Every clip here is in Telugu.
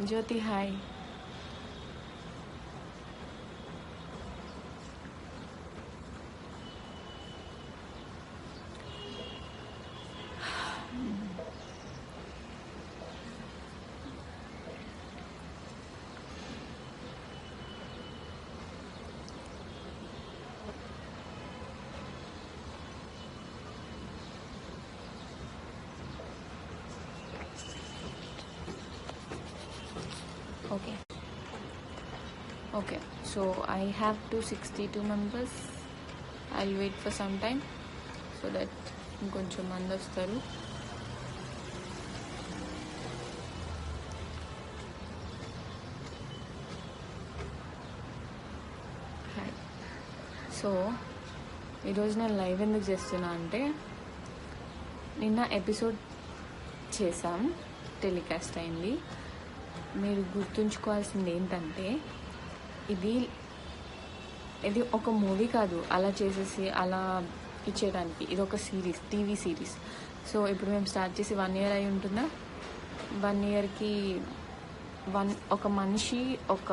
Jyothi hi. Okay, so I have 262 members. I'll wait for some time so that ఇంకొంచెం మంది వస్తారు. హాయ్. సో ఈరోజు నేను లైవ్ ఎందుకు చేస్తున్నా అంటే, నిన్న ఎపిసోడ్ చేసాం, టెలికాస్ట్ అయింది. మీరు గుర్తుంచుకోవాల్సింది ఏంటంటే, ఇది ఒక మూవీ కాదు అలా చేసేసి అలా ఇచ్చేయడానికి. ఇది ఒక సిరీస్, టీవీ సిరీస్. సో ఇప్పుడు మేము స్టార్ట్ చేసి 1 year అయి ఉంటుందా. 1 yearకి ఒక మనిషి ఒక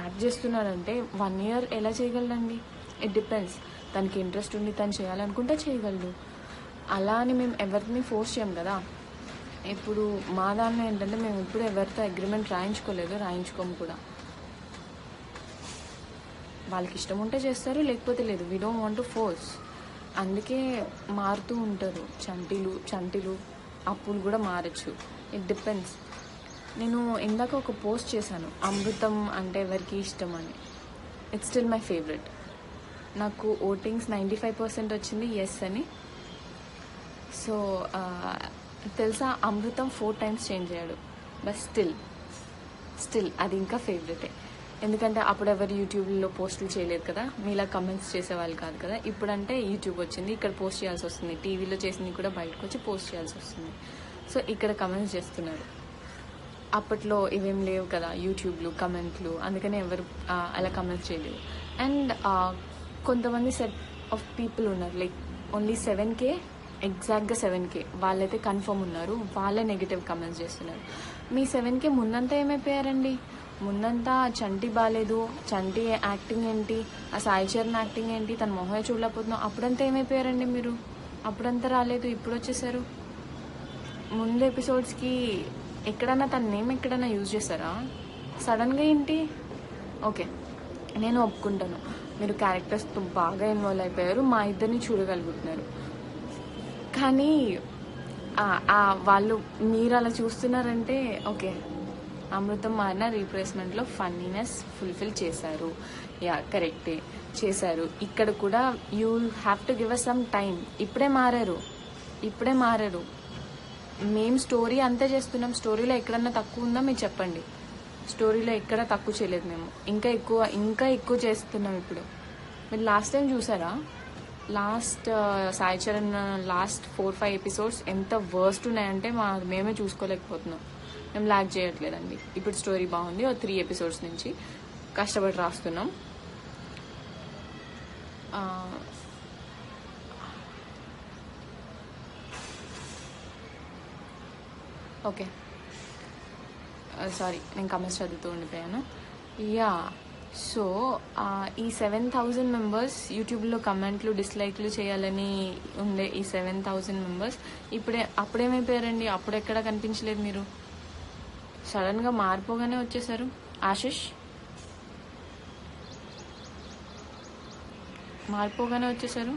యాక్ట్ చేస్తున్నాడంటే 1 year ఎలా చేయగలడండి? It depends. తనకి ఇంట్రెస్ట్ ఉండి తను చేయాలనుకుంటే చేయగలడు. అలా అని మేము ఎవరిని ఫోర్స్ చేయం కదా. ఇప్పుడు మా దాన్ని ఏంటంటే, మేము ఇప్పుడు ఎవరితో అగ్రిమెంట్ రాయించుకోము కూడా. వాళ్ళకి ఇష్టం ఉంటే చేస్తారు, లేకపోతే లేదు. We don't want to force. అందుకే మారుతూ ఉంటారు. చంటిలు అప్పులు కూడా మారచ్చు. It depends. నేను ఇందాక ఒక పోస్ట్ చేశాను, అమృతం అంటే ఎవరికి ఇష్టం అని. It's still my favourite. నాకు ఓటింగ్స్ 95% వచ్చింది ఎస్ అని. సో తెలుసా, అమృతం 4 times చేంజ్ అయ్యాడు. బట్ స్టిల్ అది ఇంకా ఫేవరెటే. ఎందుకంటే అప్పుడు ఎవరు యూట్యూబ్లో పోస్టులు చేయలేదు కదా, మీలా కమెంట్స్ చేసేవాళ్ళు కాదు కదా. ఇప్పుడంటే యూట్యూబ్ వచ్చింది, ఇక్కడ పోస్ట్ చేయాల్సి వస్తుంది. టీవీలో చేసింది కూడా బయటకు వచ్చి పోస్ట్ చేయాల్సి వస్తుంది. సో ఇక్కడ కమెంట్స్ చేస్తున్నారు. అప్పట్లో ఇవేం లేవు కదా యూట్యూబ్లు, కమెంట్లు. అందుకని ఎవరు అలా కమెంట్స్ చేయలేవు. అండ్ కొంతమంది సెట్ ఆఫ్ పీపుల్ ఉన్నారు, లైక్ ఓన్లీ 7K, ఎగ్జాక్ట్గా 7K వాళ్ళైతే కన్ఫర్మ్ ఉన్నారు. వాళ్ళే నెగిటివ్ కమెంట్స్ చేస్తున్నారు. మీ 7K ముందంతా ఏమైపోయారండి? ముందంతా చంటి బాగాలేదు, చంటి యాక్టింగ్ ఏంటి, ఆ సాయి చరణ్ యాక్టింగ్ ఏంటి, తన మొహం చూడలేకపోతున్నాం, అప్పుడంతా ఏమైపోయారండి మీరు? అప్పుడంతా రాలేదు, ఇప్పుడు వచ్చేసారు. ముందు ఎపిసోడ్స్కి ఎక్కడన్నా తన నేమ్ ఎక్కడన్నా యూజ్ చేస్తారా? సడన్గా ఏంటి? ఓకే, నేను ఒప్పుకుంటాను, మీరు క్యారెక్టర్స్తో బాగా ఇన్వాల్వ్ అయిపోయారు, మా ఇద్దరిని చూడగలుగుతున్నారు. కానీ వాళ్ళు మీరు అలా చూస్తున్నారంటే ఓకే, అమృతం మారిన రీప్లేస్మెంట్లో ఫన్నీనెస్ ఫుల్ఫిల్ చేశారు. యా కరెక్టే చేశారు. ఇక్కడ కూడా you have to give us some time. ఇప్పుడే మారారు. మేము స్టోరీ అంతే చేస్తున్నాం. స్టోరీలో ఎక్కడన్నా తక్కువ ఉందా మీరు చెప్పండి. స్టోరీలో ఎక్కడ తక్కువ చేయలేదు మేము. ఇంకా ఎక్కువ చేస్తున్నాం ఇప్పుడు. మీరు లాస్ట్ టైం చూసారా? Last Sai Charan last 4-5 episodes ఎంత వర్స్ట్ ఉన్నాయంటే మేమే చూసుకోలేకపోతున్నాం. మేము లాగ్ చేయట్లేదండి. ఇప్పుడు స్టోరీ బాగుంది. 3 episodes నుంచి కష్టపడి రాస్తున్నాం. ఓకే, సారీ, నేను కమెంట్స్ చదువుతూ ఉండిపోయాను. యా, సో ఈ 7,000 members యూట్యూబ్లో కమెంట్లు డిస్లైక్లు చేయాలని ఉండే ఈ 7,000 members అప్పుడేమైపోయారండి? అప్పుడు ఎక్కడ కనిపించలేదు మీరు. సడన్గా మారిపోగానే వచ్చేసారు. ఆశిష్ మారిపోగానే వచ్చేసారు.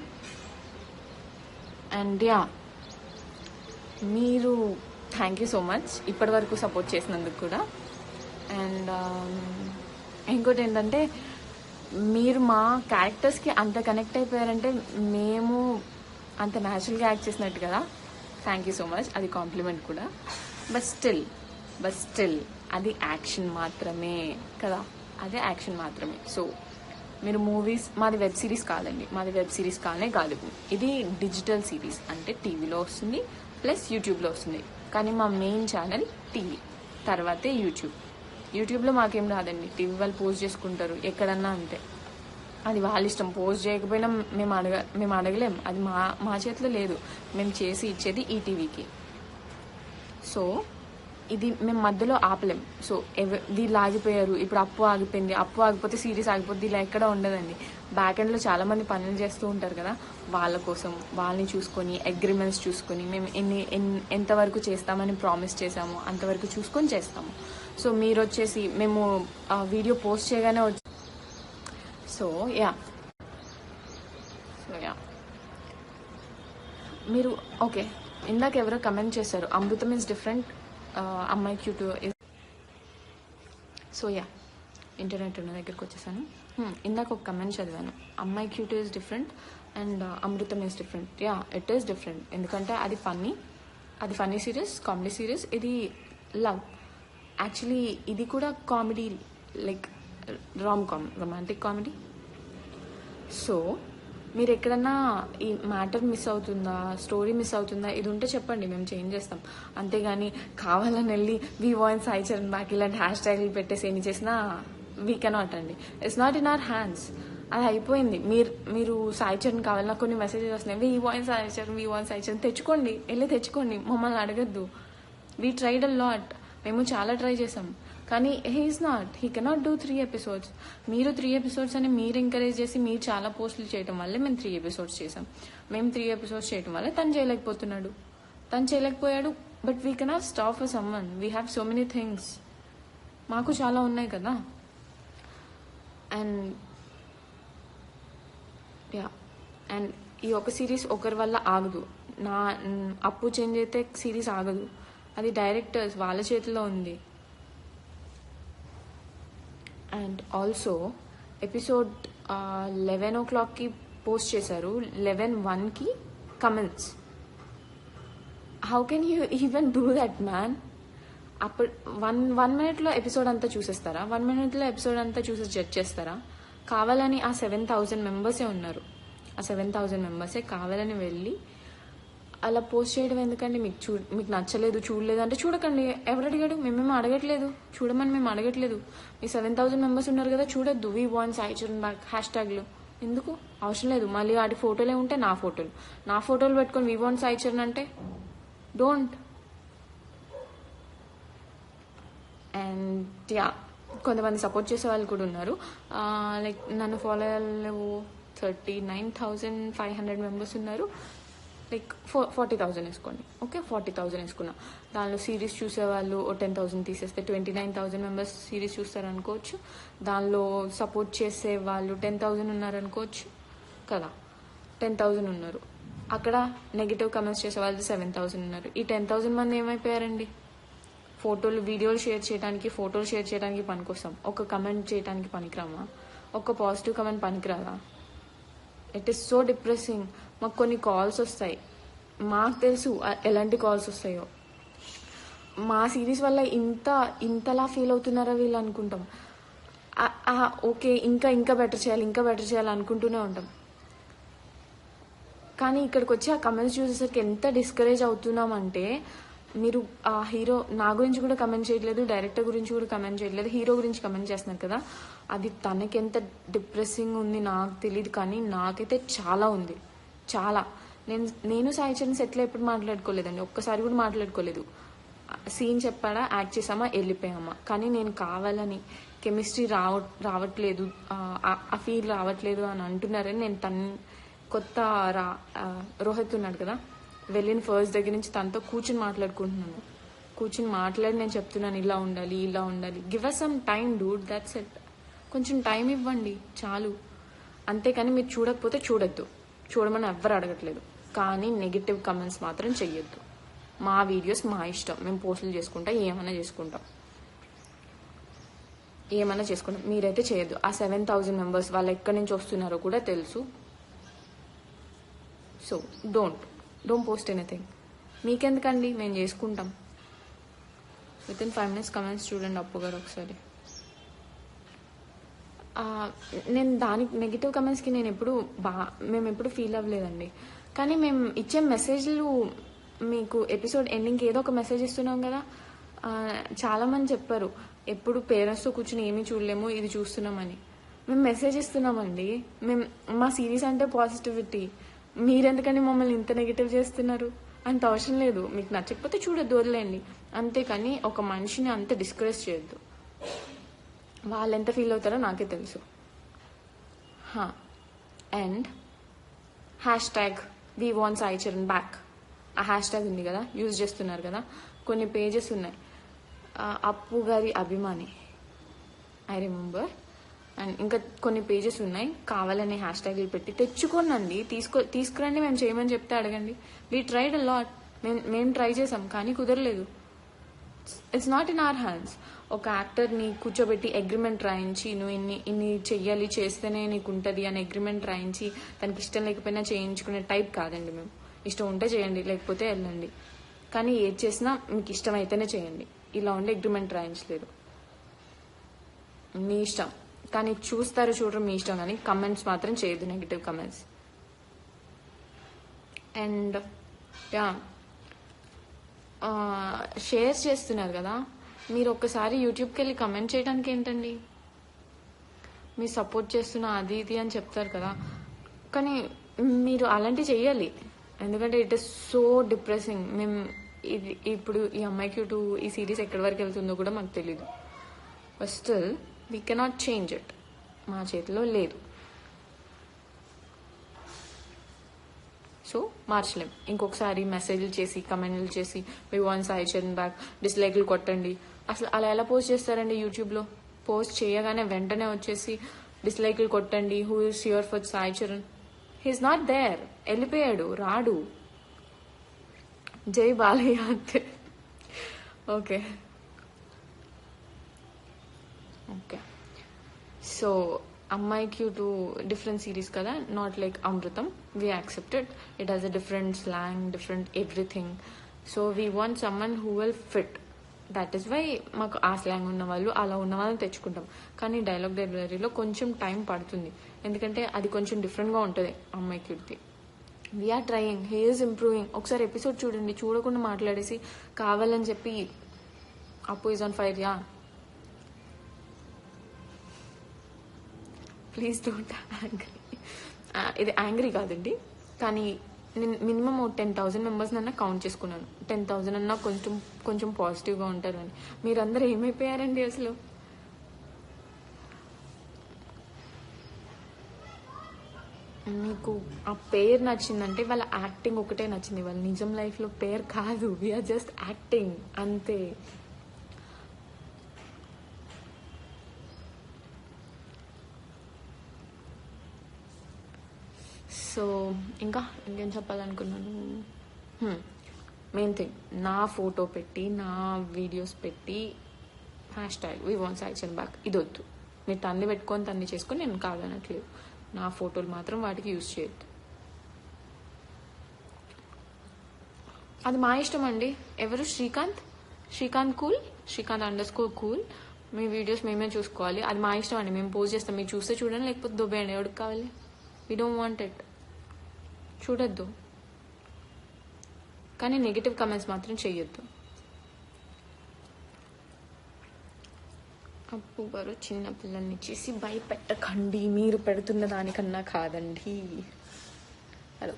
అండ్ యా, మీరు థ్యాంక్ యూ సో మచ్ ఇప్పటి వరకు సపోర్ట్ చేసినందుకు కూడా. అండ్ ఇంకోటి ఏంటంటే, మీరు మా క్యారెక్టర్స్కి అంత కనెక్ట్ అయిపోయారంటే మేము అంత న్యాచురల్గా యాక్ట్ చేసినట్టు కదా. Thank you so much. అది కాంప్లిమెంట్ కూడా. బట్ స్టిల్ అది యాక్షన్ మాత్రమే కదా, అదే యాక్షన్ మాత్రమే. సో మీరు మూవీస్, మాది వెబ్ సిరీస్ కాదండి, మాది వెబ్ సిరీస్ కాదు. ఇది డిజిటల్ సిరీస్, అంటే టీవీలో వస్తుంది ప్లస్ యూట్యూబ్లో వస్తుంది. కానీ మా మెయిన్ ఛానల్ టీవీ, తర్వాతే యూట్యూబ్. యూట్యూబ్లో మాకేం రాదండి, టీవీ వాళ్ళు పోస్ట్ చేసుకుంటారు ఎక్కడన్నా అంతే. అది వాళ్ళ ఇష్టం, పోస్ట్ చేయకపోయినా మేము అడగలేం, అది మా చేతిలో లేదు. మేము చేసి ఇచ్చేది ఈటీవీకి. సో ఇది మేము మధ్యలో ఆపలేం. సో వీళ్ళు ఆగిపోయారు, ఇప్పుడు అప్పు ఆగిపోయింది, అప్పు ఆగిపోతే సిరీస్ ఆగిపోద్ది, ఇలా ఎక్కడ ఉండదండి. బ్యాక్ ఎండ్లో చాలామంది పనులు చేస్తూ ఉంటారు కదా, వాళ్ళ కోసం వాళ్ళని చూసుకొని అగ్రిమెంట్స్ చూసుకొని మేము ఎంతవరకు చేస్తామని ప్రామిస్ చేసాము అంతవరకు చూసుకొని చేస్తాము. సో మీరు వచ్చేసి మేము వీడియో పోస్ట్ చేయగానే సో యా మీరు ఓకే. ఇందాక ఎవరో కమెంట్ చేశారు అమృతం ఇస్ డిఫరెంట్, అమ్మాయి క్యూట్. సో యా, ఇంటర్నెట్ ఉన్న దగ్గరికి వచ్చేసాను. ఇందాక ఒక కమెంట్ చదివాను, అమ్మాయి cute is different and Amrutham is different. Yeah, it is different. ఎందుకంటే అది ఫన్నీ సిరీస్, కామెడీ సిరీస్. ఇది లవ్. యాక్చువల్లీ ఇది కూడా comedy, like romantic comedy. So మీరు ఎక్కడన్నా ఈ మ్యాటర్ మిస్ అవుతుందా, స్టోరీ మిస్ అవుతుందా, ఇది ఉంటే చెప్పండి, మేము చేంజ్ చేస్తాం. అంతేగాని కావాలని వెళ్ళి we want Sai Charan back ఇలాంటి హ్యాష్ ట్యాగ్లు పెట్టేసి ఎన్ని చేసినా వీ కెనాట్ అండి. It's not in our hands. అది అయిపోయింది. మీరు సాయి చరణ్ కావాలన్నా కొన్ని మెసేజెస్ వస్తున్నాయి, వీ వాంట్ సాయి చరణ్ తెచ్చుకోండి, వెళ్ళి తెచ్చుకోండి, మమ్మల్ని అడగద్దు. We tried a lot. మేము చాలా ట్రై చేసాం, కానీ హీ కెనాట్ డూ 3 episodes. మీరు 3 episodes అని మీరు ఎంకరేజ్ చేసి మీరు చాలా పోస్టులు చేయడం వల్లే మేము 3 episodes చేసాం. మేము 3 episodes చేయడం వల్ల తను చేయలేకపోయాడు. But we cannot stop for someone. We have so many things. మాకు చాలా ఉన్నాయి కదా. అండ్ ఈ ఒక సిరీస్ ఒకరి వల్ల ఆగదు. అప్పు చేంజ్ అయితే సిరీస్ ఆగదు. అది డైరెక్టర్స్ వాళ్ళ చేతిలో ఉంది. అండ్ ఆల్సో ఎపిసోడ్ 11 o'clockకి పోస్ట్ చేశారు, 11:01కి comments. How can you even do that man? అప్పుడు 1 minute ఎపిసోడ్ అంతా చూసేస్తారా? 1 minute ఎపిసోడ్ అంతా చూసి జడ్జ్ చేస్తారా? కావాలని ఆ 7,000 మెంబర్సే ఉన్నారు. ఆ 7,000 మెంబర్సే కావాలని వెళ్ళి అలా పోస్ట్ చేయడం ఎందుకండి? మీకు నచ్చలేదు, చూడలేదు అంటే చూడకండి. ఎవరు అడిగాడు? మేమేమో అడగట్లేదు, చూడమని మేము అడగట్లేదు. మీ 7,000 మెంబర్స్ ఉన్నారు కదా, చూడొద్దు. We want Sai Charan back hash ట్యాగ్లు ఎందుకు అవసరం లేదు. మళ్ళీ వాటి ఫోటోలే ఉంటే నా ఫోటోలు పెట్టుకొని వీ వాంట్ సాయి చరణ్ అంటే డోంట్. అండ్ యా, కొంతమంది సపోర్ట్ చేసే వాళ్ళు కూడా ఉన్నారు. లైక్ నన్ను ఫాలో అయ్యే 39,500 మెంబర్స్ ఉన్నారు. లైక్ 40,000 వేసుకోండి, ఓకే, 40,000 వేసుకున్నా. దానిలో సిరీస్ చూసేవాళ్ళు 10,000 తీసేస్తే 29,000 మెంబర్స్ సిరీస్ చూస్తారనుకోవచ్చు. దానిలో సపోర్ట్ చేసే వాళ్ళు 10,000 ఉన్నారనుకోవచ్చు కదా. 10,000 ఉన్నారు. అక్కడ నెగిటివ్ కమెంట్స్ చేసే వాళ్ళు 7,000 ఉన్నారు. ఈ 10,000 మంది ఏమైపోయారండి? వీడియోలు షేర్ చేయడానికి పనికొస్తాం. ఒక కమెంట్ చేయడానికి పనికిరామా? ఒక పాజిటివ్ కమెంట్ పనికిరాదా? It is so depressing. మాకు కొన్ని కాల్స్ వస్తాయి, మాకు తెలుసు ఎలాంటి కాల్స్ వస్తాయో. మా సిరీస్ వల్ల ఇంతలా ఫీల్ అవుతున్నారా వీళ్ళు అనుకుంటాం. ఓకే, ఇంకా బెటర్ చేయాలి అనుకుంటూనే ఉంటాం. కానీ ఇక్కడికి వచ్చి ఆ కమెంట్స్ చూసేసరికి ఎంత డిస్కరేజ్ అవుతున్నామంటే, మీరు ఆ హీరో నా గురించి కూడా కమెంట్ చేయట్లేదు, డైరెక్టర్ గురించి కూడా కమెంట్ చేయట్లేదు, హీరో గురించి కమెంట్ చేస్తున్నారు కదా. అది తనకి ఎంత డిప్రెసింగ్ ఉంది నాకు తెలియదు, కానీ నాకైతే చాలా ఉంది, చాలా. నేను సాయి చరణ్ సెట్లో ఎప్పుడు మాట్లాడుకోలేదండి, ఒక్కసారి కూడా మాట్లాడుకోలేదు. సీన్ చెప్పాడా, యాక్ట్ చేసామా, వెళ్ళిపోయామా. కానీ నేను కావాలని కెమిస్ట్రీ రావట్లేదు, ఆ ఫీల్ రావట్లేదు అని అంటున్నారని నేను కొత్త రోహిత్ ఉన్నాడు కదా, వెళ్ళిన ఫస్ట్ దగ్గర నుంచి తనతో కూర్చుని మాట్లాడి నేను చెప్తున్నాను ఇలా ఉండాలి. Give us some time dude, that's it. కొంచెం టైం ఇవ్వండి చాలు. అంతేకాని మీరు చూడకపోతే చూడొద్దు, చూడమని ఎవ్వరు అడగట్లేదు. కానీ నెగిటివ్ కమెంట్స్ మాత్రం చెయ్యొద్దు. మా వీడియోస్ మా ఇష్టం, మేము పోస్టులు చేసుకుంటాం, ఏమైనా చేసుకుంటాం. మీరైతే చేయొద్దు. ఆ 7,000 మెంబర్స్ వాళ్ళు ఎక్కడి నుంచి వస్తున్నారో కూడా తెలుసు. So don't post anything. మీకెందుకండి, మేము చేసుకుంటాం. వితిన్ 5 minutes కమెంట్స్ చూడండి అప్పు గారు ఒకసారి. నేను దానికి నెగిటివ్ కమెంట్స్కి మేము ఎప్పుడు ఫీల్ అవ్వలేదండి. కానీ మేము ఇచ్చే మెసేజ్లు మీకు ఎపిసోడ్ ఎండింగ్కి ఏదో ఒక మెసేజ్ ఇస్తున్నాం కదా. చాలామంది చెప్పారు, ఎప్పుడు పేరెంట్స్తో కూర్చుని ఏమీ చూడలేము, ఇది చూస్తున్నామని. మేము మెసేజ్ ఇస్తున్నామండి. మేము మా సిరీస్ అంటే పాజిటివిటీ. మీరెందుకని మమ్మల్ని ఇంత నెగిటివ్ చేస్తున్నారు? అంత అవసరం లేదు. మీకు నచ్చకపోతే చూడొద్దు, వదిలేండి. అంతేకాని ఒక మనిషిని అంత డిస్కరేజ్ చేయొద్దు. వాళ్ళు ఎంత ఫీల్ అవుతారో నాకే తెలుసు. And #we want Sai Charan back. ఆ హ్యాష్ ఉంది కదా, యూజ్ చేస్తున్నారు కదా. కొన్ని పేజెస్ ఉన్నాయి, అప్పు గారి అభిమాని, ఐ రిమెంబర్. అండ్ ఇంకా కొన్ని పేజెస్ ఉన్నాయి, కావాలనే హ్యాష్ట్యాగ్లు పెట్టి తెచ్చుకోనండి. తీసుకురండి, మేము చేయమని చెప్తే అడగండి. We tried a lot. మేము ట్రై చేసాం కానీ కుదరలేదు. It's not in our hands. ఒక యాక్టర్ని కూర్చోబెట్టి అగ్రిమెంట్ రాయించి, నువ్వు ఇన్ని చెయ్యాలి, చేస్తేనే నీకు ఉంటుంది అని అగ్రిమెంట్ రాయించి తనకి ఇష్టం లేకపోయినా చేయించుకునే టైప్ కాదండి మేము. ఇష్టం ఉంటే చేయండి, లేకపోతే వెళ్ళండి. కానీ ఏది చేసినా మీకు ఇష్టమైతేనే చేయండి. ఇలా ఉండే అగ్రిమెంట్ రాయించలేదు. మీ ఇష్టం, కానీ చూస్తారు చూడరు మీ ఇష్టం. కానీ కమెంట్స్ మాత్రం చేయొద్దు, నెగిటివ్ కమెంట్స్. అండ్ షేర్స్ చేస్తున్నారు కదా, మీరు ఒక్కసారి యూట్యూబ్కి వెళ్ళి కమెంట్ చేయడానికి ఏంటండి? మీరు సపోర్ట్ చేస్తున్నా అది ఇది అని చెప్తారు కదా, కానీ మీరు అలాంటివి చెయ్యాలి. ఎందుకంటే ఇట్ ఇస్ సో డిప్రెసింగ్. మేము ఇప్పుడు ఈ అమ్మాయికి ఈ సిరీస్ ఎక్కడి వరకు వెళ్తుందో కూడా మాకు తెలీదు. But still we cannot change it. మా చేతిలో లేదు. సో మార్చలేం. ఇంకొకసారి మెసేజ్లు చేసి కమెంట్లు చేసి we want Sai Charan back, డిస్లైక్లు కొట్టండి. అసలు అలా ఎలా పోస్ట్ చేస్తారండి యూట్యూబ్లో? పోస్ట్ చేయగానే వెంటనే వచ్చేసి డిస్లైక్లు కొట్టండి, who is here for Sai Charan. He's not there, వెళ్ళిపోయాడు, రాడు. జై బాలయ్య అంతే. ఓకే సో అమ్మాయికి డిఫరెంట్ సిరీస్ కదా, not like Amrutham. We accepted it has a different slang, different everything. So we want someone who will fit. That is why మాకు ఆ స్లాంగ్ ఉన్న వాళ్ళు, అలా ఉన్న వాళ్ళని తెచ్చుకుంటాం. కానీ డైలాగ్ డెలివరీలో కొంచెం టైం పడుతుంది, ఎందుకంటే అది కొంచెం డిఫరెంట్గా ఉంటుంది అమ్మాయికి. We're trying, he is improving. ఒకసారి ఎపిసోడ్ చూడండి, చూడకుండా మాట్లాడేసి కావాలని చెప్పి Appu is on fire. Please don't angry. ఇది యాంగ్రీ కాదండి, కానీ నేను మినిమం 10,000 మెంబర్స్ నన్నా కౌంట్ చేసుకున్నాను. 10,000 అన్నా కొంచెం పాజిటివ్గా ఉంటారు అని. మీరందరూ ఏమైపోయారండి అసలు? మీకు ఆ పేరు నచ్చిందంటే వాళ్ళ యాక్టింగ్ ఒకటే నచ్చింది, వాళ్ళ నిజం లైఫ్లో పేరు కాదు. వీఆర్ జస్ట్ యాక్టింగ్ అంతే. సో ఇంకేం చెప్పాలనుకున్నాను. మెయిన్ థింగ్, నా ఫోటో పెట్టి, నా వీడియోస్ పెట్టి #we want Sai Charan back ఇది వద్దు. మీరు తన్ని పెట్టుకొని తన్ని చేసుకొని నేను కాదనట్లేదు. నా ఫోటోలు మాత్రం వాటికి యూజ్ చేయొద్దు. అది మా ఇష్టం అండి. ఎవరు? శ్రీకాంత్ కూల్, శ్రీకాంత్_cool. మీ వీడియోస్ మేమే చూసుకోవాలి. అది మా ఇష్టం అండి. మేము పోస్ట్ చేస్తాం, మీరు చూస్తే చూడండి, లేకపోతే దొబ్బేయండి. ఎవరికి కావాలి? We don't want it. చూడొద్దు, కానీ నెగిటివ్ కమెంట్స్ మాత్రం చెయ్యొద్దు. అప్పు గారు చిన్న పిల్లల్ని చేసి భయపెట్టకండి, మీరు పెడుతున్న దానికన్నా కాదండి. హలో,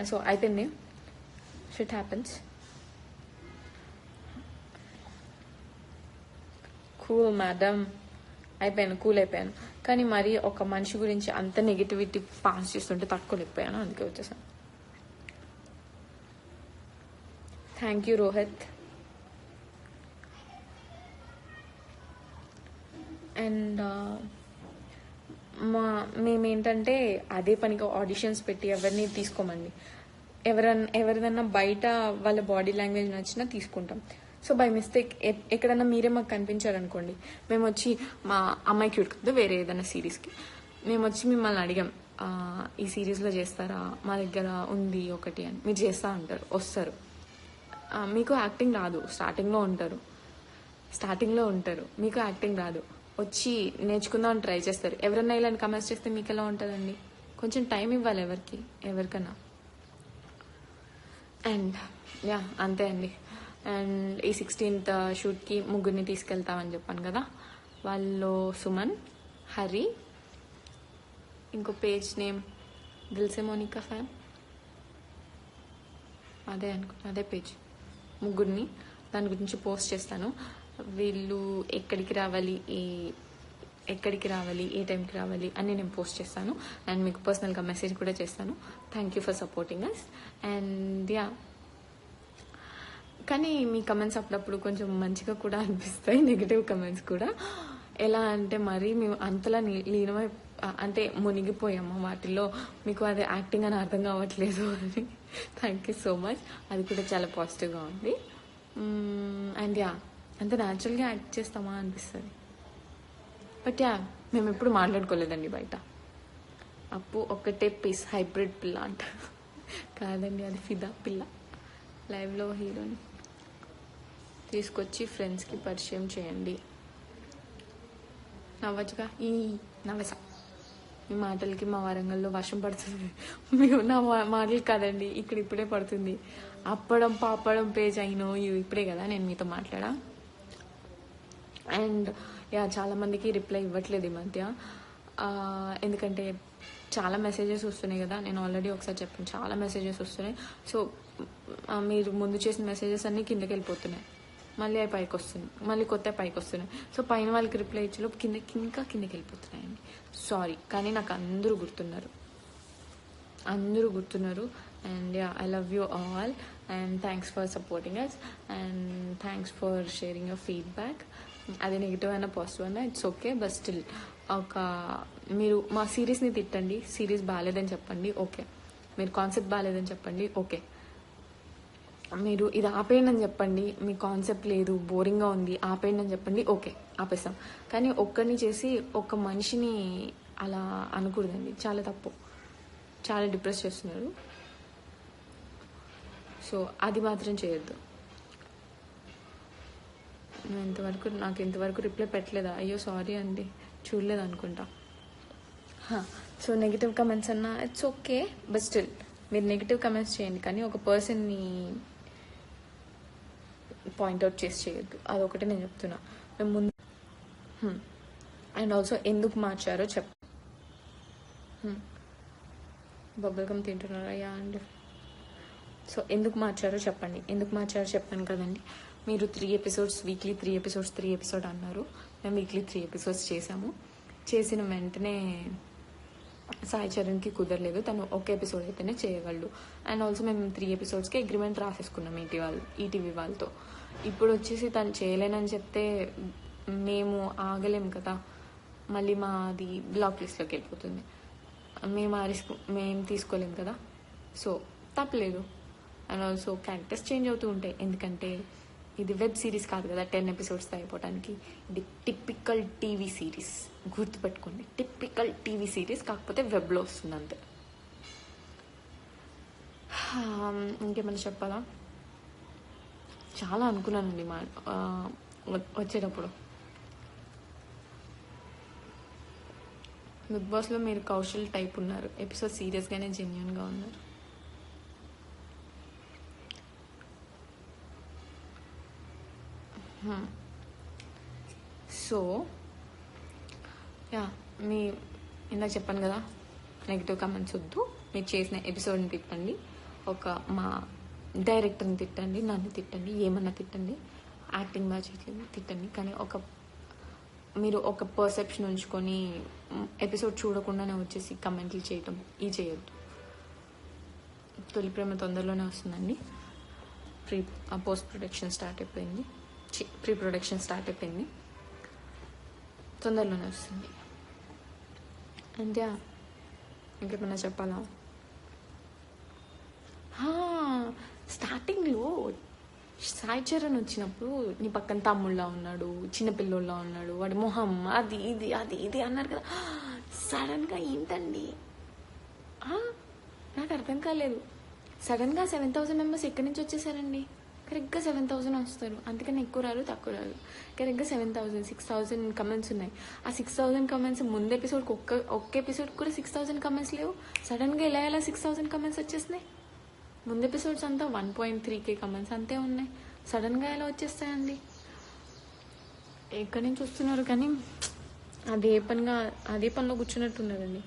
సో అయిపోయింది. Shit happens. Cool madam, cool అయిపోయాను. కానీ మరి ఒక మనిషి గురించి అంత నెగిటివిటీ పాస్ చేస్తుంటే తట్టుకోలేకపోయాను, అందుకే వచ్చేసాను. Thank you Rohit. అండ్ మేమేంటంటే అదే పనిగా ఆడిషన్స్ పెట్టి ఎవరిని తీసుకోమండి. ఎవరిదన్నా బయట వాళ్ళ బాడీ లాంగ్వేజ్ నచ్చినా తీసుకుంటాం. సో బై మిస్టేక్ ఎక్కడన్నా మీరే మాకు కనిపించారనుకోండి, మేము వచ్చి మా అమ్మాయి క్యూట్ కదా వేరే ఏదైనా సిరీస్కి మేము వచ్చి మిమ్మల్ని అడిగాం, ఈ సిరీస్లో చేస్తారా, మా దగ్గర ఉంది ఒకటి అని. మీరు చేస్తా అంటారు, వస్తారు. మీకు యాక్టింగ్ రాదు, స్టార్టింగ్లో ఉంటారు, మీకు యాక్టింగ్ రాదు, వచ్చి నేర్చుకుందామని ట్రై చేస్తారు. ఎవరన్నా ఇలాంటి కమెంట్స్ చేస్తే మీకు ఎలా ఉంటుందండి? కొంచెం టైం ఇవ్వాలి ఎవరికన్నా. అండ్ అంతే అండి. అండ్ ఈ 16th షూట్కి ముగ్గురిని తీసుకెళ్తామని చెప్పాను కదా. వాళ్ళు సుమన్, హరి, ఇంకో పేజ్ నేమ్ దిల్సే మోనికా ఫ్యాన్, అదే పేజ్, ముగ్గురిని దాని గురించి పోస్ట్ చేస్తాను. వీళ్ళు ఎక్కడికి రావాలి, ఏ టైంకి రావాలి అని నేను పోస్ట్ చేస్తాను. అండ్ మీకు పర్సనల్గా మెసేజ్ కూడా చేస్తాను. Thank you for supporting us. And కానీ మీ కమెంట్స్ అప్పుడప్పుడు కొంచెం మంచిగా కూడా అనిపిస్తాయి, నెగిటివ్ కమెంట్స్ కూడా. ఎలా అంటే మరీ మేము అంతలా లీనమై అంటే మునిగిపోయాము వాటిల్లో, మీకు అది యాక్టింగ్ అని అర్థం కావట్లేదు అని. Thank you so much. అది కూడా చాలా పాజిటివ్గా ఉంది. అండ్ అంత న్యాచురల్గా యాక్ట్ చేస్తామా అనిపిస్తుంది. బట్ మేము ఎప్పుడు మాట్లాడుకోలేదండి బయట. అప్పు ఒక్కటే పీస్ హైబ్రిడ్ పిల్ల అంట, కాదండి అది ఫిదా పిల్ల. లైవ్లో హీరోని తీసుకొచ్చి ఫ్రెండ్స్కి పరిచయం చేయండి. నవ్వచ్చుగా నవ్వసా. మీ మాటలకి మా వరంగల్లో వర్షం పడుతుంది. మీరు నా మాటలు కాదండి, ఇక్కడ ఇప్పుడే పడుతుంది. అప్పడం పాపడం పేజ్ అయినో ఇప్పుడే కదా నేను మీతో మాట్లాడా. అండ్ చాలా మందికి రిప్లై ఇవ్వట్లేదు ఈ మధ్య, ఎందుకంటే చాలా మెసేజెస్ వస్తున్నాయి కదా. నేను ఆల్రెడీ ఒకసారి చెప్పాను, చాలా మెసేజెస్ వస్తున్నాయి. సో మీరు ముందు చేసిన మెసేజెస్ అన్నీ కిందకి వెళ్ళిపోతున్నాయి, మళ్ళీ అవి పైకి వస్తున్నాయి, మళ్ళీ కొత్త పైకి వస్తున్నాయి. సో పైన వాళ్ళకి రిప్లై ఇచ్చేలోపు కిందకి వెళ్ళిపోతున్నాయండి. సారీ, కానీ నాకు అందరూ గుర్తున్నారు. And I love you all and thanks for supporting us and thanks for sharing your feedback. అది నెగిటివ్ అయినా పాజిటివ్ అయినా ఇట్స్ ఓకే. బట్ స్టిల్ మీరు మా సిరీస్ని తిట్టండి, సిరీస్ బాగాలేదని చెప్పండి, ఓకే. మీరు కాన్సెప్ట్ బాగాలేదని చెప్పండి, ఓకే. మీరు ఇది ఆపేయండి అని చెప్పండి, మీ కాన్సెప్ట్ లేదు, బోరింగ్గా ఉంది, ఆపేయండి అని చెప్పండి, ఓకే, ఆపేస్తాం. కానీ ఒక్కరిని చేసి ఒక మనిషిని అలా అనకూడదండి, చాలా తప్పు. చాలా డిప్రెస్ చేస్తున్నారు. సో అది మాత్రం చేయొద్దు. నాకు ఇంతవరకు రిప్లై పెట్టలేదా? అయ్యో సారీ అండి, చూడలేదు అనుకుంటా. సో నెగిటివ్ కమెంట్స్ అన్నా ఇట్స్ ఓకే, బట్ స్టిల్ మీరు నెగిటివ్ కమెంట్స్ చేయండి, కానీ ఒక పర్సన్ని పాయింట్అవుట్ చేసి చేయొద్దు. అదొకటి నేను చెప్తున్నా. మేము ముందు అండ్ ఆల్సో ఎందుకు మార్చారో బబుల్ గమ్ తింటున్నారా? అండి. సో ఎందుకు మార్చారో చెప్పండి. ఎందుకు మార్చారో చెప్పాను కదండి. మీరు 3 episodes వీక్లీ 3 episodes అన్నారు. మేము వీక్లీ 3 episodes చేసాము. చేసిన వెంటనే సాయి చరణ్కి కుదరలేదు, తను ఒక ఎపిసోడ్ అయితేనే చేయగలడు. అండ్ ఆల్సో మేము 3 episodesకి అగ్రిమెంట్ రాసేసుకున్నాం ఈటీవీ వాళ్ళతో. ఇప్పుడు వచ్చేసి తను చేయలేనని చెప్తే మేము ఆగలేం కదా, మళ్ళీ మాది బ్లాక్ లిస్ట్లోకి వెళ్ళిపోతుంది. మేము ఆ రిస్క్ మేము తీసుకోలేం కదా. సో తప్పలేదు. అండ్ ఆల్సో క్యారెక్టర్స్ చేంజ్ అవుతూ ఉంటాయి, ఎందుకంటే ఇది వెబ్ సిరీస్ కాదు కదా 10 episodes అయిపోవడానికి. ఇది టిపికల్ టీవీ సిరీస్, గుర్తుపెట్టుకోండి. టిపికల్ టీవీ సిరీస్, కాకపోతే వెబ్లో వస్తుంది అంతే. ఇంకేమైనా చెప్పాలా? చాలా అనుకున్నానండి వచ్చేటప్పుడు. బిగ్ బాస్లో మీరు కౌశల్ టైప్ ఉన్నారు, ఎపిసోడ్ సీరియస్గానే జెన్యూన్గా ఉన్నారు. సో మీ ఇందాక చెప్పాను కదా, నెగిటివ్ కామెంట్స్ వద్దు. మీరు చేసిన ఎపిసోడ్ని తిట్టండి, మా డైరెక్టర్ని తిట్టండి, నన్ను తిట్టండి, ఏమన్నా తిట్టండి, యాక్టింగ్ బాగా చేయట్లేదు తిట్టండి. కానీ మీరు ఒక పర్సెప్షన్ ఉంచుకొని ఎపిసోడ్ చూడకుండానే వచ్చేసి కమెంట్లు చేయటం చేయొద్దు. తొలి ప్రేమ తొందరలోనే వస్తుందండి. పోస్ట్ ప్రొడక్షన్ స్టార్ట్ అయిపోయింది, ప్రీ ప్రొడక్షన్ స్టార్ట్ అయిపోయింది, తొందరలోనే వస్తుంది. అంతే. ఇంకేమన్నా చెప్పాలా? స్టార్టింగ్లో సాయి చరణ్ వచ్చినప్పుడు నీ పక్కన తమ్ముళ్ళ ఉన్నాడు, చిన్నపిల్లోళ్ళ ఉన్నాడు, వాడి మొహం అది ఇది అన్నారు కదా. సడన్గా ఏంటండి, నాకు అర్థం కాలేదు. సడన్గా 7,000 members ఎక్కడి నుంచి వచ్చేసారండి? కరెక్ట్గా 7,000 వస్తారు, అందుకని ఎక్కువ రారు తక్కువ రారు. కరెక్ట్గా 7,000, 6,000 కమెంట్స్ ఉన్నాయి. ఆ 6,000 కమెంట్స్ ముందు ఎపిసోడ్కి ఒక్క ఎపిసోడ్కి కూడా 6,000 కమెంట్స్ లేవు. సడన్గా ఎలా 6,000 కమెంట్స్ వచ్చేసినాయి? ముందు ఎపిసోడ్స్ అంతా 1.3K కమెంట్స్ అంతే ఉన్నాయి, సడన్గా ఎలా వచ్చేస్తాయండి? ఎక్కడి నుంచి వస్తున్నారు కానీ అదే పనిలో కూర్చున్నట్టున్నారండి.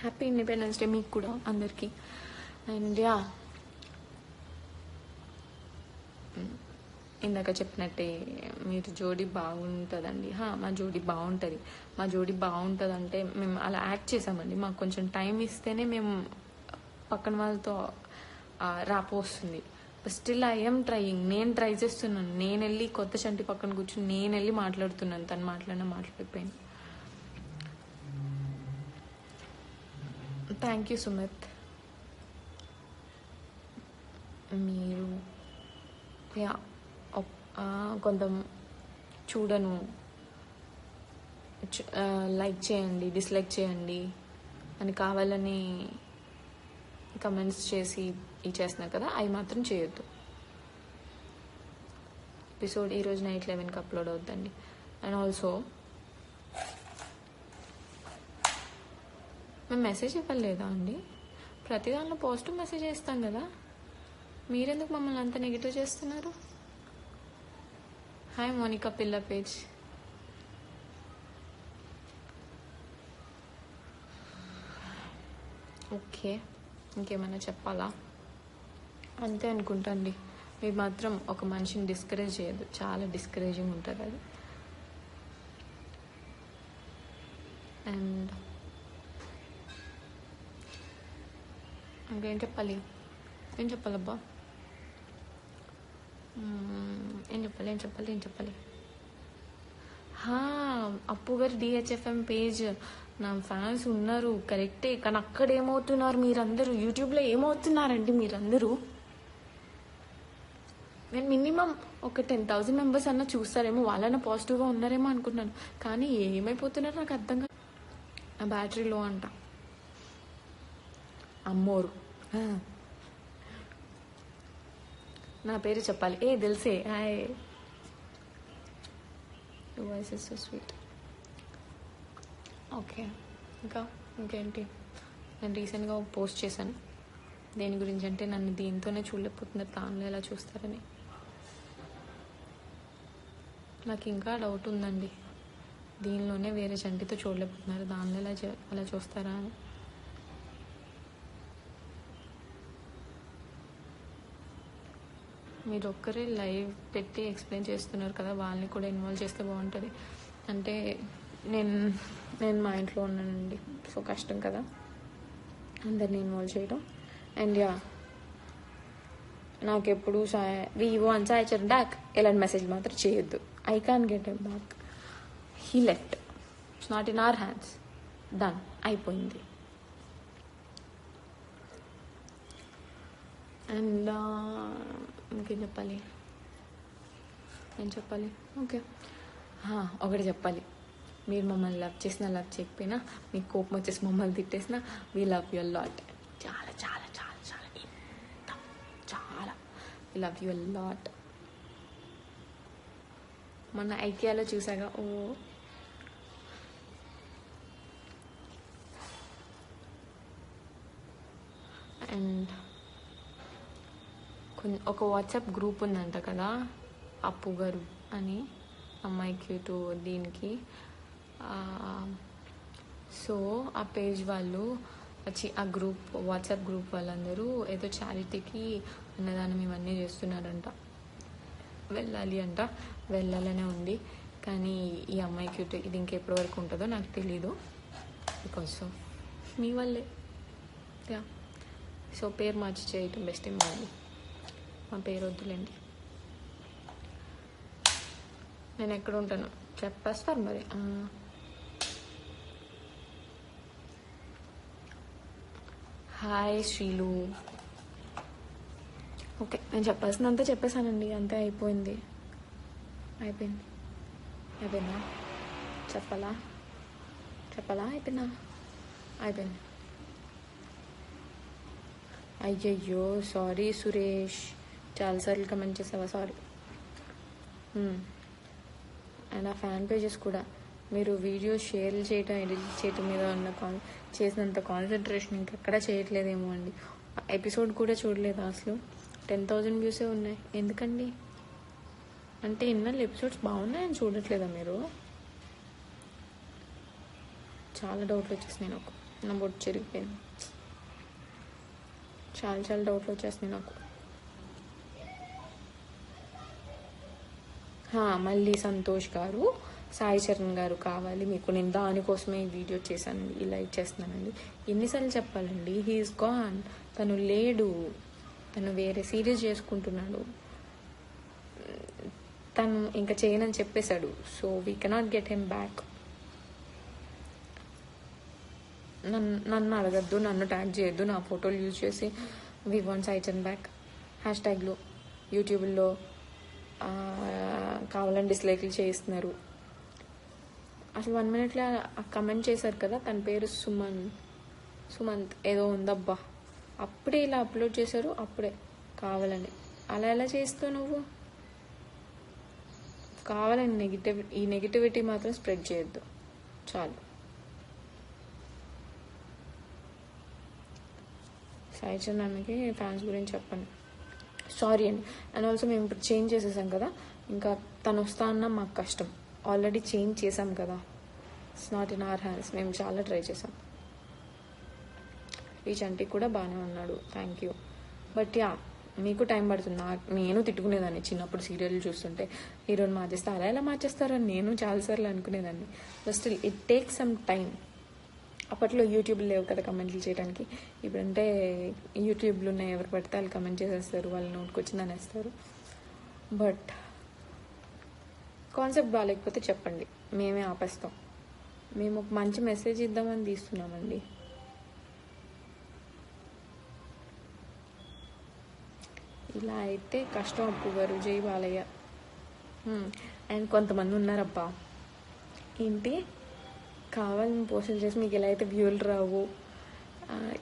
హ్యాపీ ఇండిపెండెన్స్ డే మీకు కూడా అందరికీ. అండ్ యా, ఇందాక చెప్పినట్టే మీరు జోడీ బాగుంటుందండి. మా జోడీ బాగుంటుంది. మా జోడీ బాగుంటుంది అంటే మేము అలా యాక్ట్ చేసామండి. మాకు కొంచెం టైం ఇస్తేనే మేము పక్కన వాళ్ళతో రాపో వస్తుంది. Still I'm trying. నేను ట్రై చేస్తున్నాను. నేను వెళ్ళి కొత్త చంటి పక్కన కూర్చుని నేను వెళ్ళి మాట్లాడుతున్నాను. తను మాట్లాడిపోయింది. Thank you Sumit. మీరు కొంత చూడను, లైక్ చేయండి, డిస్లైక్ చేయండి అని కావాలని కమెంట్స్ చేసి చేస్తున్నారు కదా, అవి మాత్రం చేయొద్దు. ఎపిసోడ్ ఈరోజు నైట్ 11కి అప్లోడ్ అవుతుందండి. అండ్ ఆల్సో మేము మెసేజ్ ఇవ్వలేదా అండి? ప్రతి దానిలో పాజిటివ్ మెసేజ్ చేస్తాం కదా, మీరెందుకు మమ్మల్ని అంత నెగిటివ్ చేస్తున్నారు? హాయ్ మోనికా పిల్ల పేజ్. ఓకే, ఇంకేమైనా చెప్పాలా? అంతే అనుకుంటా అండి. మీరు మాత్రం ఒక మనిషిని డిస్కరేజ్ చేయదు, చాలా డిస్కరేజింగ్ ఉంటుంది అది. అండ్ ఇంకేం చెప్పాలి? ఏం చెప్పాలబ్బా? ఏం చెప్పాలి? అప్పు గారి DHFM పేజ్ నా ఫ్యాన్స్ ఉన్నారు కరెక్టే, కానీ అక్కడ ఏమవుతున్నారు మీరందరూ? యూట్యూబ్లో ఏమవుతున్నారండి మీరందరూ? నేను మినిమం ఒక 10,000 మెంబర్స్ అన్న చూస్తారేమో, వాళ్ళన్నా పాజిటివ్గా ఉన్నారేమో అనుకుంటున్నాను. కానీ ఏమైపోతున్నారు నాకు అర్థం కాదు. నా బ్యాటరీ లో అంట. అమ్మోరు నా పేరు చెప్పాలి. తెలిసే. Hi, voice is so sweet. Okay, ఇంకేంటి? నేను రీసెంట్గా ఒక పోస్ట్ చేశాను. దేని గురించి అంటే, నన్ను దీంతోనే చూడలేకపోతున్నారు, దానిలో ఎలా చూస్తారని. నాకు ఇంకా డౌట్ ఉందండి, దీనిలోనే వేరే చంటితో చూడలేకపోతున్నారు, దానిలో ఎలా చూస్తారా అని. మీరు ఒక్కరే లైవ్ పెట్టి ఎక్స్ప్లెయిన్ చేస్తున్నారు కదా, వాళ్ళని కూడా ఇన్వాల్వ్ చేస్తే బాగుంటుంది. అంటే నేను మా ఇంట్లో ఉన్నానండి, సో కష్టం కదా అందరినీ ఇన్వాల్వ్ చేయడం. అండ్ యా, నాకెప్పుడు వి వాంట్ సాయి చరణ్ బ్యాక్ ఇలాంటి మెసేజ్ మాత్రం చేయొద్దు. I can get M back. He left. It's not in our hands. Done, అయిపోయింది. అండ్ ఇంకేం చెప్పాలి? ఓకే, ఒకటి చెప్పాలి. మీరు మమ్మల్ని లవ్ చేసినా లవ్ చేయకపోయినా, మీకు కోపం వచ్చేసి మమ్మల్ని తిట్టేసినా, వీ లవ్ యూ లాట్. చాలా చాలా చాలా చాలా చాలా వీ లవ్ యూ లాట్. మొన్న ఐకియాలో చూసాగా, అండ్ ఒక వాట్సాప్ గ్రూప్ ఉందంట కదా, అప్పు గారు అని, అమ్మాయికి టు దీనికి. సో ఆ పేజ్ వాళ్ళు ఆ గ్రూప్, వాట్సాప్ గ్రూప్ వాళ్ళందరూ ఏదో చారిటీకి అన్నదానం ఇవన్నీ చేస్తున్నారంట. వెళ్ళాలనే ఉంది. కానీ ఈ అమ్మాయికి ఇది ఇంకెప్పటి వరకు ఉంటుందో నాకు తెలీదు, బికాస్ ఆఫ్ మీ వల్లే. యా, సో పేరు మార్చి చేయటం బెస్ట్ ఏమో అండి. మా పేరు వద్దులేండి. నేను ఎక్కడ ఉంటాను చెప్పేస్తారు మరి. హాయ్ శ్రీలు. ఓకే, నేను చెప్పాల్సిందంతా చెప్పేశానండి, అంతే. అయిపోయిందా? చెప్పాలా? అయిపోయింది. అయ్యయ్యో, సారీ సురేష్, చాలాసార్లు కమెంట్ చేసావా? సారీ. అండ్ ఆ ఫ్యాన్ పేజెస్ కూడా మీరు వీడియోస్ షేర్ చేయడం, ఎడిట్ చేయడం మీద ఉన్న చేసినంత కాన్సన్ట్రేషన్ ఇంకెక్కడా చేయట్లేదేమో అండి. ఎపిసోడ్ కూడా చూడలేదు అసలు. 10,000 వ్యూసే ఉన్నాయి. ఎందుకండి? అంటే ఇన్నాళ్ళు ఎపిసోడ్స్ బాగున్నాయని చూడట్లేదా మీరు? చాలా డౌట్లు వచ్చేసినాయి నాకు. నా బొట్టు చెరిగిపోయింది. చాలా డౌట్లు వచ్చేసినాయి నాకు. మళ్ళీ సంతోష్ గారు, సాయి చరణ్ గారు కావాలి మీకు, నేను దానికోసమే ఈ వీడియో చేశానండి, ఇలా ఇచ్చేస్తున్నానండి. ఎన్నిసార్లు చెప్పాలండి? He's gone. తను లేడు, తను వేరే సీరియస్ చేసుకుంటున్నాడు, తను ఇంకా చేయనని చెప్పేశాడు. So we cannot get him back. నన్ను అడగద్దు, నన్ను ట్యాగ్ చేయొద్దు, నా ఫోటోలు యూజ్ చేసి we want Sai Charan back హ్యాష్ట్యాగ్లో యూట్యూబ్లో కావాలని డిస్లైక్లు చేయిస్తున్నారు. అసలు 1 minute కమెంట్ చేశారు కదా, తన పేరు సుమంత్ ఏదో ఉందబ్బా, అప్పుడే ఇలా అప్లోడ్ చేశారు, అప్పుడే కావాలని. అలా ఎలా చేస్తావు నువ్వు? కావాలని ఈ నెగిటివిటీ మాత్రం స్ప్రెడ్ చేయొద్దు చాలు. సాయి చరణ్ అన్నకి ఫ్యాన్స్ గురించి చెప్పండి. సారీ అండి. అండ్ ఆల్సో మేము ఇప్పుడు చేంజ్ చేసేసాం కదా, ఇంకా తను వస్తా అన్న మాకు కష్టం. ఆల్రెడీ చేంజ్ చేసాం కదా, it's not in our hands. మేము చాలా ట్రై చేసాం. ఈ చంటి కూడా బాగానే ఉన్నాడు, థ్యాంక్ యూ. బట్ మీకు టైం పడుతుంది. నేను తిట్టుకునేదాన్ని చిన్నప్పుడు సీరియల్ చూస్తుంటే, హీరోని మార్చేస్తే అలా ఎలా మార్చేస్తారని నేను చాలాసార్లు అనుకునేదాన్ని. But still it take some time. అప్పట్లో యూట్యూబ్లో లేవు కదా కమెంట్లు చేయడానికి. ఇప్పుడంటే యూట్యూబ్లో ఉన్నాయి, ఎవరు పడితే వాళ్ళు కమెంట్ చేసేస్తారు, వాళ్ళు నోటుకొచ్చింది అనేస్తారు. బట్ కాన్సెప్ట్ బాగాలేకపోతే చెప్పండి, మేమే ఆపేస్తాం. మేము ఒక మంచి మెసేజ్ ఇద్దామని తీస్తున్నామండి. ఇలా అయితే కష్టం అప్పు గారు, జై బాలయ్య. అండ్ కొంతమంది ఉన్నారబ్బా, ఏంటి కావాలని పోస్టులు చేసి మీకు ఇలా అయితే వ్యూలు రావు,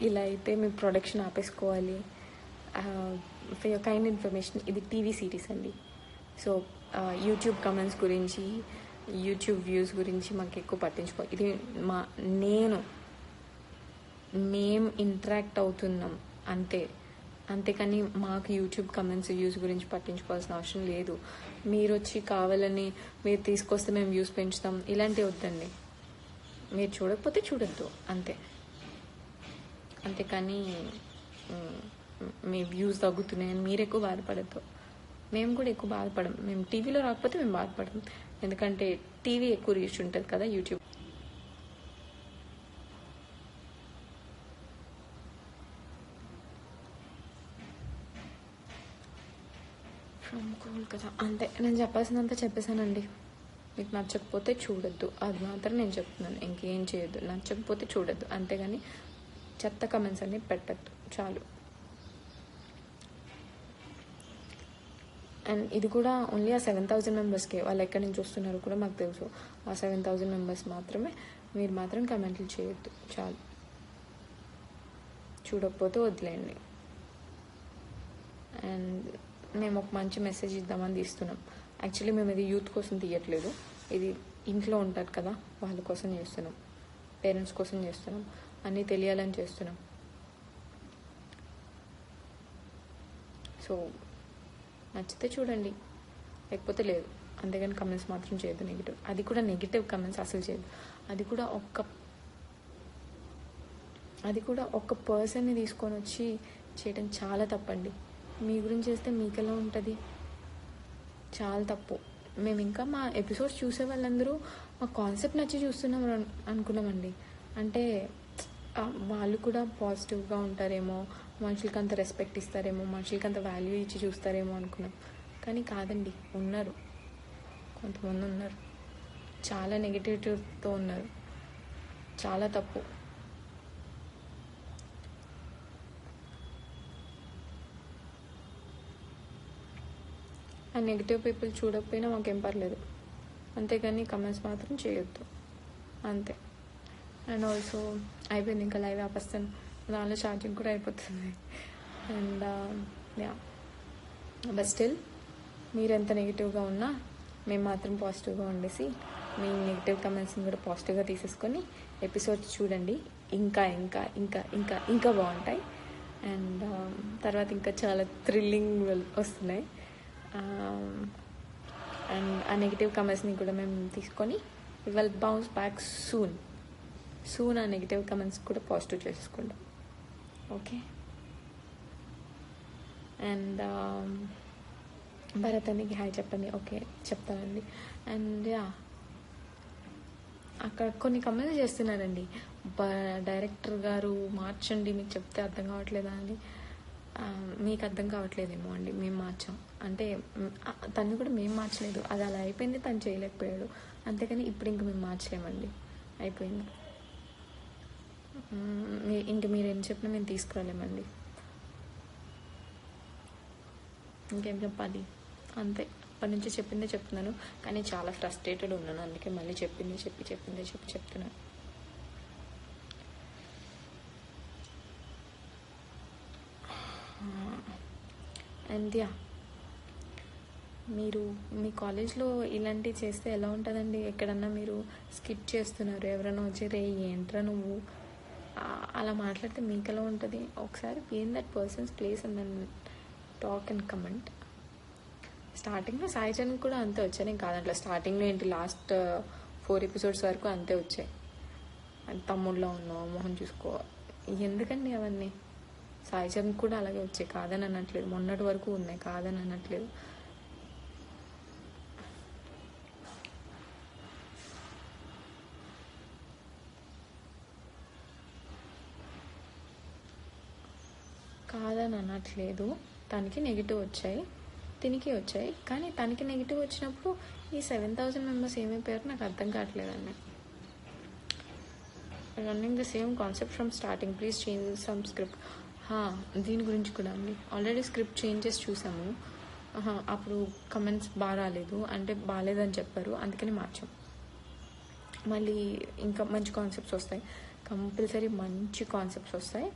ఇలా అయితే మీ ప్రొడక్షన్ ఆపేసుకోవాలి. ఫర్ యువర్ కైండ్ ఇన్ఫర్మేషన్, ఇది టీవీ సిరీస్ అండి. సో యూట్యూబ్ కమెంట్స్ గురించి, యూట్యూబ్ వ్యూస్ గురించి మాకు ఎక్కువ పట్టించుకో. ఇది మేము ఇంటరాక్ట్ అవుతున్నాం అంతేకాని మాకు యూట్యూబ్ కమెంట్స్ వ్యూస్ గురించి పట్టించుకోవాల్సిన అవసరం లేదు. మీరు వచ్చి కావాలని మీరు తీసుకొస్తే మేము వ్యూస్ పెంచుతాం ఇలాంటివి వద్దండి. మీరు చూడకపోతే చూడొద్దు అంతేకాని మీ వ్యూస్ తగ్గుతున్నాయని మీరు ఎక్కువ బాధపడద్దు. మేము కూడా ఎక్కువ బాధపడం. మేము టీవీలో రాకపోతే మేము బాధపడము, ఎందుకంటే టీవీ ఎక్కువ రీచ్ ఉంటుంది కదా యూట్యూబ్. ఫ్రమ్ కోల్కతా. అంతే, నేను చెప్పాల్సినంత చెప్పేశానండి. మీకు నచ్చకపోతే చూడొద్దు, అది మాత్రం నేను చెప్తున్నాను. ఇంకేం చేయొద్దు, నచ్చకపోతే చూడొద్దు, అంతేగాని చెత్త కమెంట్స్ అన్ని పెట్టద్దు చాలు. అండ్ ఇది కూడా ఓన్లీ ఆ 7,000 మెంబర్స్కే. వాళ్ళు ఎక్కడి నుంచి వస్తున్నారో కూడా మాకు తెలుసు. ఆ 7,000 మెంబర్స్ మాత్రమే. మీరు మాత్రం కమెంట్లు చేయొద్దు చాలు. చూడకపోతే వదిలేయండి. అండ్ మేము ఒక మంచి మెసేజ్ ఇద్దామని తీస్తున్నాం. యాక్చువల్లీ మేము ఇది యూత్ కోసం తీయట్లేదు, ఇది ఇంట్లో ఉంటారు కదా వాళ్ళ కోసం చేస్తున్నాం, పేరెంట్స్ కోసం చేస్తున్నాం, అన్నీ తెలియాలని చేస్తున్నాం. సో నచ్చితే చూడండి, లేకపోతే లేదు. అంతేగాని కమెంట్స్ మాత్రం చేయొద్దు నెగిటివ్. అది కూడా నెగిటివ్ కమెంట్స్ అసలు చేయదు. అది కూడా ఒక పర్సన్ని తీసుకొని వచ్చి చేయడం చాలా తప్పండి. మీ గురించి చేస్తే మీకు ఎలా ఉంటుంది? చాలా తప్పు. మేము ఇంకా మా ఎపిసోడ్స్ చూసే వాళ్ళందరూ మా కాన్సెప్ట్ నచ్చి చూస్తున్నాం అనుకున్నామండి. అంటే వాళ్ళు కూడా పాజిటివ్గా ఉంటారేమో, మనుషులకి అంత రెస్పెక్ట్ ఇస్తారేమో, మనుషులకి అంత వాల్యూ ఇచ్చి చూస్తారేమో అనుకున్నాం. కానీ కాదండి, కొంతమంది ఉన్నారు చాలా నెగిటివిటీతో ఉన్నారు. చాలా తప్పు. ఆ నెగిటివ్ పీపుల్ చూడకపోయినా మాకేం పర్లేదు, అంతేగాని కమెంట్స్ మాత్రం చేయొద్దు అంతే. అండ్ ఆల్సో అయిపోయింది, ఇంకా లైవ్ ఆపేస్తాను, దానిలో ఛార్జింగ్ కూడా అయిపోతుంది. అండ్ బట్ స్టిల్ మీరు ఎంత నెగిటివ్గా ఉన్నా మేము మాత్రం పాజిటివ్గా ఉండేసి మీ నెగిటివ్ కమెంట్స్ని కూడా పాజిటివ్గా తీసేసుకొని ఎపిసోడ్స్ చూడండి. ఇంకా ఇంకా ఇంకా ఇంకా ఇంకా బాగుంటాయి. అండ్ తర్వాత ఇంకా చాలా థ్రిల్లింగ్ వస్తున్నాయి. అండ్ ఆ నెగిటివ్ కమెంట్స్ని కూడా మేము తీసుకొని విల్ బౌన్స్ బ్యాక్ సూన్ ఆ నెగిటివ్ కమెంట్స్ కూడా పాజిటివ్ చేసుకుంటాం. ఓకే. అండ్ భరత్ అనికి హాయ్ చెప్పండి. ఓకే చెప్తానండి. అండ్ అక్కడ కొన్ని కమెంట్స్ చేస్తున్నారండి, డైరెక్టర్ గారు మార్చండి, మీకు చెప్తే అర్థం కావట్లేదా అండి. మీకు అర్థం కావట్లేదేమో అండి, మేము మార్చాం అంటే తను కూడా మేము మార్చలేదు, అది అలా అయిపోయింది, తను చేయలేకపోయాడు అంతేకాని ఇప్పుడు ఇంక మేము మార్చలేమండి, అయిపోయింది. ఇంక మీరేం చెప్పినా మేము తీసుకురాలేమండి. ఇంకేం చెప్పాలి, అంతే. అప్పటి నుంచి చెప్పిందే చెప్తున్నాను, కానీ చాలా ఫ్రస్ట్రేటెడ్ ఉన్నాను, అందుకే మళ్ళీ చెప్పిందే చెప్తున్నాను. అండ్ మీరు మీ కాలేజ్లో ఇలాంటివి చేస్తే ఎలా ఉంటుందండి? ఎక్కడన్నా మీరు స్కిప్ చేస్తున్నారు, ఎవరైనా వచ్చి రే ఏంట్రా నువ్వు అలా మాట్లాడితే మీకు ఎలా ఉంటుంది? ఒకసారి be in that person's place and then talk and comment. స్టార్టింగ్లో సాయి చరణ్ కూడా అంతే వచ్చాయి, నేను కాదంట్లో స్టార్టింగ్లో ఏంటి లాస్ట్ 4 ఎపిసోడ్స్ వరకు అంతే వచ్చాయి. తమ్ముళ్ళలో ఉన్నావు మొహం చూసుకో, ఎందుకండి అవన్నీ? సాయి చరణ్ కూడా అలాగే వచ్చాయి, కాదని అనట్లేదు, మొన్నటి వరకు ఉన్నాయి, కాదని అనట్లేదు. కాదని అనట్లేదు, తనకి నెగిటివ్ వచ్చాయి, తినికి వచ్చాయి, కానీ తనకి నెగిటివ్ వచ్చినప్పుడు ఈ 7,000 మెంబర్స్ ఏమైపోయారో నాకు అర్థం కావట్లేదండి. Running the same concept from starting, please change some script. దీని గురించి కూడా అండి, ఆల్రెడీ స్క్రిప్ట్ చేంజెస్ చూసాము, అప్పుడు కమెంట్స్ బాగా రాలేదు, అంటే బాగాలేదని చెప్పారు, అందుకని మార్చాం. మళ్ళీ ఇంకా మంచి కాన్సెప్ట్స్ వస్తాయి, కంపల్సరీ మంచి కాన్సెప్ట్స్ వస్తాయి,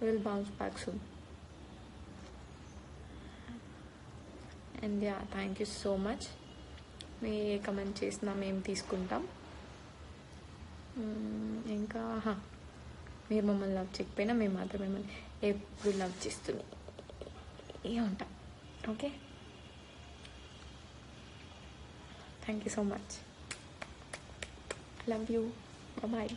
will bounce back soon. And thank you so much. Me A comment చేసినా మేము తీసుకుంటాం. ఇంకా మీరు మమ్మల్ని లవ్ చేయకపోయినా మేము మాత్రం మిమ్మల్ని ఎప్పుడు లవ్ చేస్తూనే ఉంటాం. Okay, thank you so much, love you, bye.